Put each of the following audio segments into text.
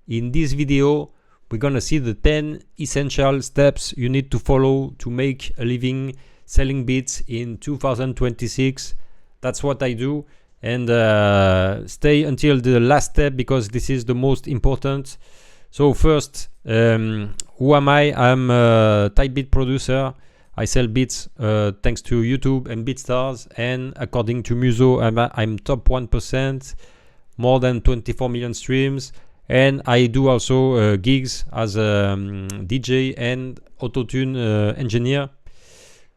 In this video, we're gonna see the 10 essential steps you need to follow to make a living selling beats in 2026. That's what I do, and stay until the last step because this is the most important. So first, who am I? I'm a type beat producer. I sell beats thanks to YouTube and BeatStars, and according to Muso, I'm top 1%, more than 24 million streams, and I do also gigs as a DJ and autotune engineer.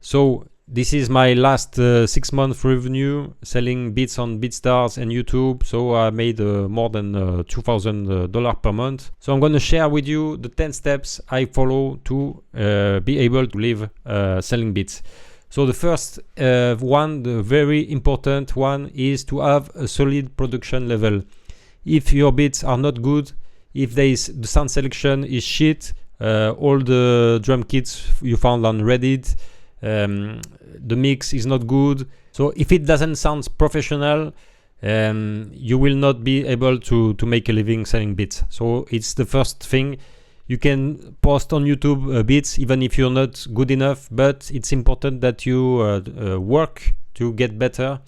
So this is my last 6 month revenue selling beats on BeatStars and YouTube. So I made more than $2,000 per month. So I'm going to share with you the 10 steps I follow to be able to live selling beats. So the first one, the very important one, is to have a solid production level. If your beats are not good, if the sound selection is shit, all the drum kits you found on Reddit, the mix is not good. So if it doesn't sound professional, you will not be able to make a living selling beats. So it's the first thing. You can post on YouTube beats even if you're not good enough, but it's important that you work to get better.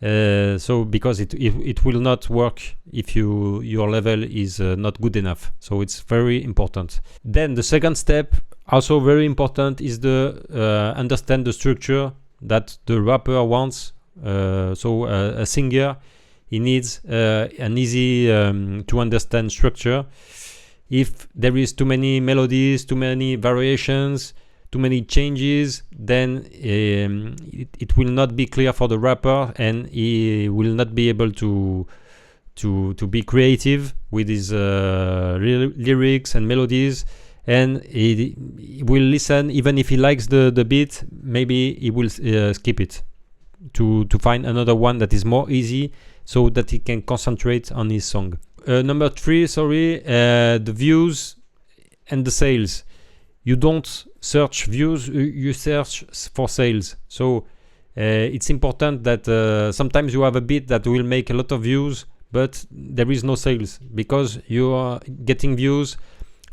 So because it will not work if your level is not good enough. So it's very important. Then the second step, also very important, is the understand the structure that the rapper wants. So a singer, he needs an easy to understand structure. If there is too many melodies, too many variations, too many changes, then it will not be clear for the rapper, and he will not be able to be creative with his lyrics and melodies. And he will listen, even if he likes the beat, maybe he will skip it to find another one that is more easy, so that he can concentrate on his song. Number 3, the views and the sales. You don't search views, you search for sales. So it's important that sometimes you have a beat that will make a lot of views, but there is no sales because you are getting views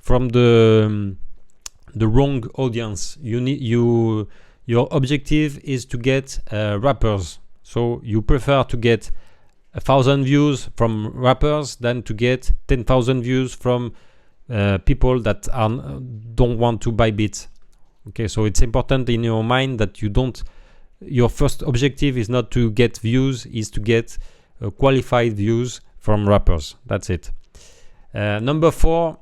from the wrong audience. Your objective is to get rappers. So you prefer to get 1,000 views from rappers than to get 10,000 views from people that don't want to buy beats. Okay, so it's important in your mind that your first objective is not to get views, is to get qualified views from rappers. That's it. Number 4,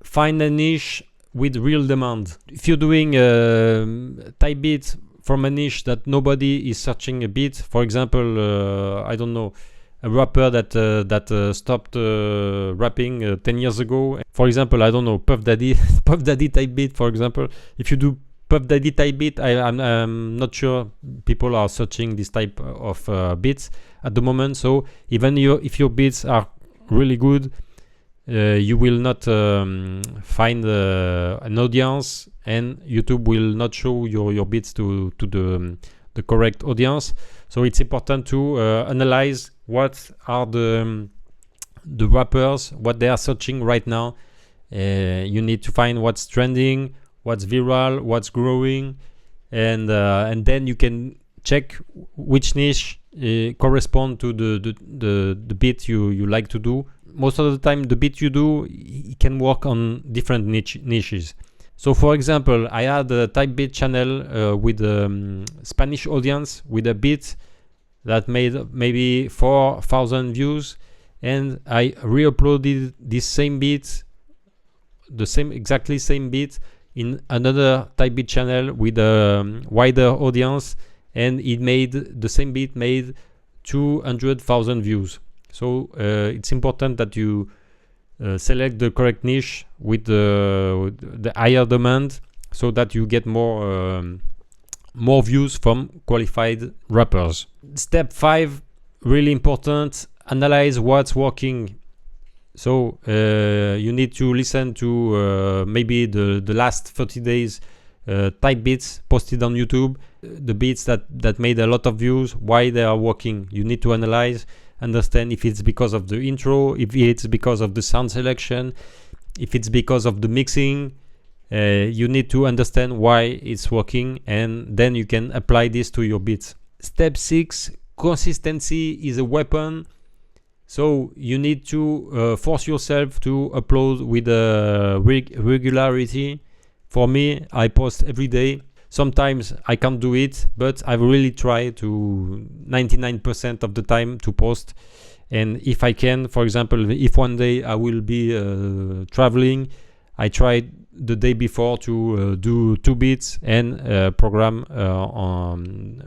find a niche with real demand. If you're doing type beat from a niche that nobody is searching a beat, for example, I don't know, a rapper that stopped rapping 10 years ago. For example, I don't know, Puff Daddy type beat, for example. If you do Puff Daddy type beat, I'm not sure people are searching this type of beats at the moment. So even if your beats are really good, you will not find an audience, and YouTube will not show your beats to the correct audience. So it's important to analyze what are the rappers, what they are searching right now. You need to find what's trending, what's viral, what's growing, and then you can check which niche correspond to the beat you like to do. Most of the time, the beat you do, it can work on different niches. So for example, I had a type beat channel with a Spanish audience with a beat that made maybe 4,000 views, and I re-uploaded this same beat, exactly same beat, in another type beat channel with a wider audience, and the same beat made 200,000 views. So it's important that you select the correct niche with the higher demand, so that you get more views from qualified rappers. Step 5, really important, analyze what's working. So you need to listen to maybe the last 30 days type beats posted on YouTube, the beats that made a lot of views, why they are working. You need to analyze understand if it's because of the intro, if it's because of the sound selection, if it's because of the mixing. You need to understand why it's working, and then you can apply this to your beats. Step 6, consistency is a weapon. So you need to force yourself to upload with regularity. For me, I post every day. Sometimes I can't do it, but I really try to 99% of the time to post. And if I can, for example, if one day I will be traveling, I try the day before to do 2 beats and program on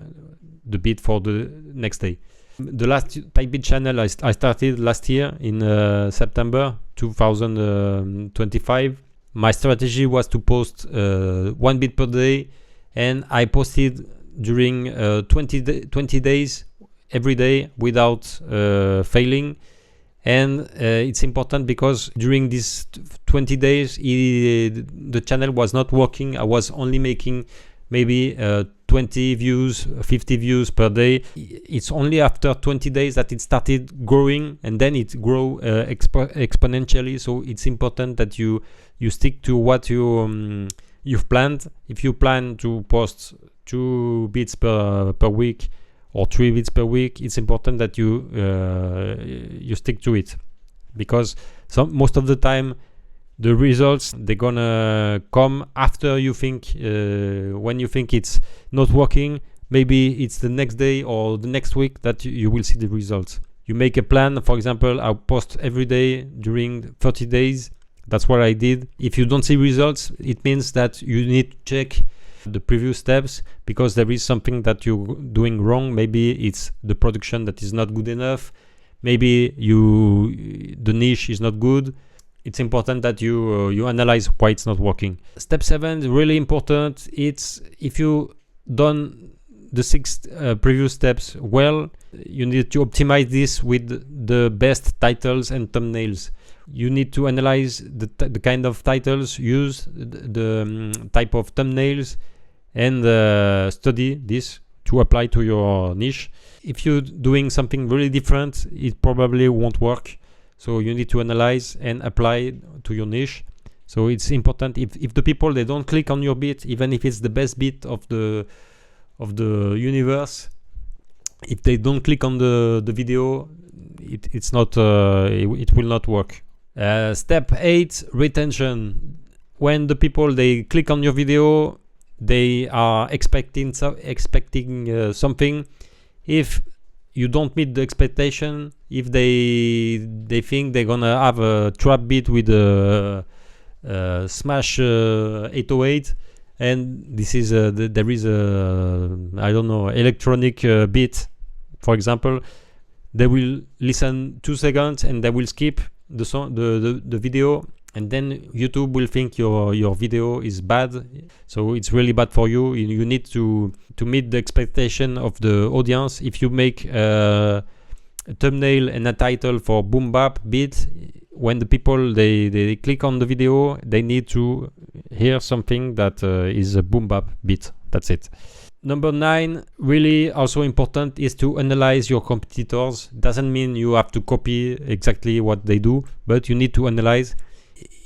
the beat for the next day. The last type beat channel I started last year in September 2025. My strategy was to post 1 beat per day, and I posted during 20 days every day without failing. And it's important because during these 20 days the channel was not working. I was only making maybe 20 views, 50 views per day. It's only after 20 days that it started growing, and then it grew exponentially. So it's important that you stick to what you've planned. If you plan to post 2 beats per week or 3 beats per week, it's important that you stick to it, because most of the time the results, they're gonna come after you think, when you think it's not working. Maybe it's the next day or the next week that you will see the results. You make a plan. For example, I'll post every day during 30 days. That's what I did. If you don't see results, it means that you need to check the previous steps, because there is something that you're doing wrong. Maybe it's the production that is not good enough. Maybe the niche is not good. It's important that you analyze why it's not working. Step 7 is really important. It's if you done the 6 previous steps well, you need to optimize this with the best titles and thumbnails. You need to analyze the kind of titles used, the type of thumbnails, and study this to apply to your niche. If you're doing something really different, it probably won't work. So you need to analyze and apply to your niche. So it's important, if the people, they don't click on your beat, even if it's the best beat of the universe, if they don't click on the video, it will not work. Step 8, retention. When the people, they click on your video, they are expecting something. If you don't meet the expectation, if they think they're gonna have a trap beat with a smash 808, and this is there is a, I don't know, electronic beat, for example, they will listen 2 seconds and they will skip the song, the video, and then YouTube will think your video is bad. So it's really bad for you. You need to meet the expectation of the audience. If you make a thumbnail and a title for boom bap beat, when the people they click on the video, they need to hear something that is a boom bap beat. That's it. Number 9, really also important, is to analyze your competitors. Doesn't mean you have to copy exactly what they do, but you need to analyze.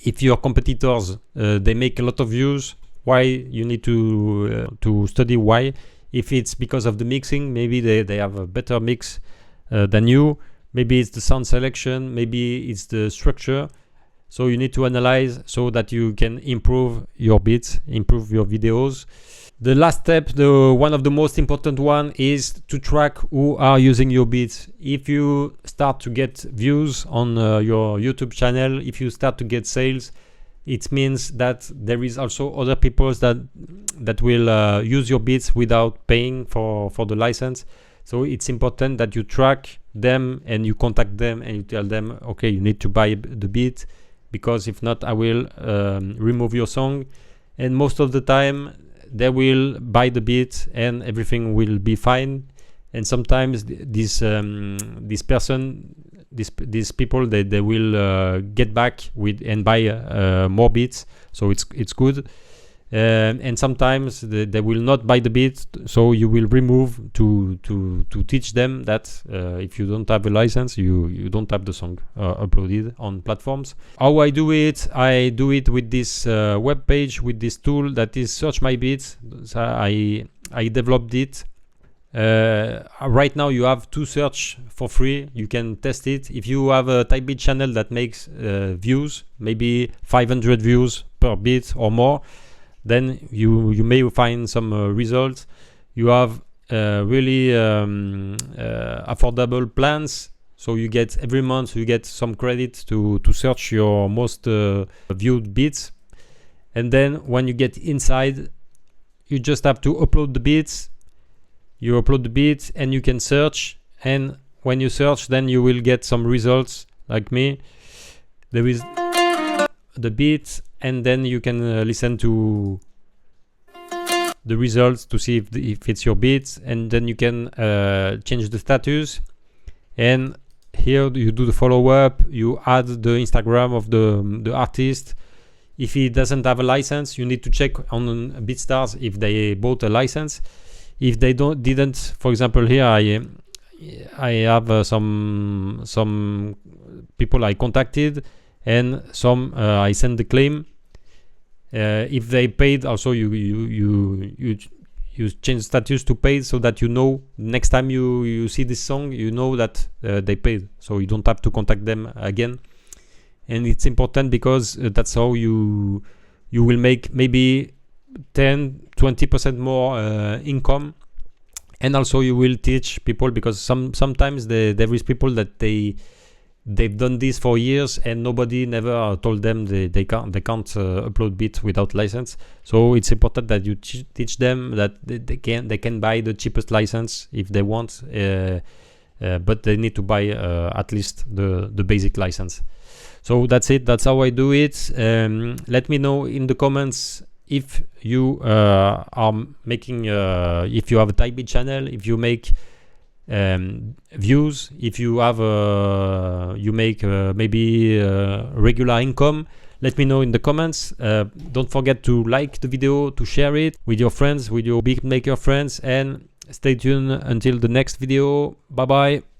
If your competitors they make a lot of views, why? You need to study why. If it's because of the mixing, maybe they have a better mix than you. Maybe it's the sound selection, maybe it's the structure. So you need to analyze so that you can improve your beats, improve your videos. The last step, one of the most important one, is to track who are using your beats. If you start to get views on your YouTube channel, if you start to get sales, it means that there is also other people that will use your beats without paying for the license. So it's important that you track them and you contact them and you tell them, okay, you need to buy the beat, because if not, I will remove your song. And most of the time they will buy the beat and everything will be fine. And sometimes these people, they will get back with and buy more beats. So it's good. and sometimes they will not buy the beat, so you will remove to teach them that if you don't have a license, you don't have the song uploaded on platforms. How I do it with this web page, with this tool that is SearchMyBeats. So I developed it. Right now you have to search for free. You can test it. If you have a type beat channel that makes views, maybe 500 views per beat or more, then you may find some results. You have really affordable plans, so you get every month you get some credit to search your most viewed beats. And then when you get inside, you just have to upload the beats. You upload the beats and you can search, and when you search, then you will get some results like me. There is the beat, and then you can listen to the results to see if it's your beats, and then you can change the status. And here you do the follow-up, you add the Instagram of the artist. If he doesn't have a license, you need to check on BeatStars if they bought a license. If they didn't, for example, here I have some people I contacted, and some I sent the claim. If they paid, also you change status to paid, so that you know next time you see this song, you know that they paid, so you don't have to contact them again. And it's important because that's how you will make maybe 10-20% more income. And also you will teach people, because sometimes there is people that they've done this for years and nobody never told them they can't upload beats without license. So it's important that you teach them that they can buy the cheapest license if they want, but they need to buy at least the basic license. So that's it. That's how I do it. Let me know in the comments if you are making, if you have a type beat channel, if you make views, if you have you make maybe regular income. Let me know in the comments. Don't forget to like the video, to share it with your friends, with your beatmaker friends, and stay tuned until the next video. Bye bye.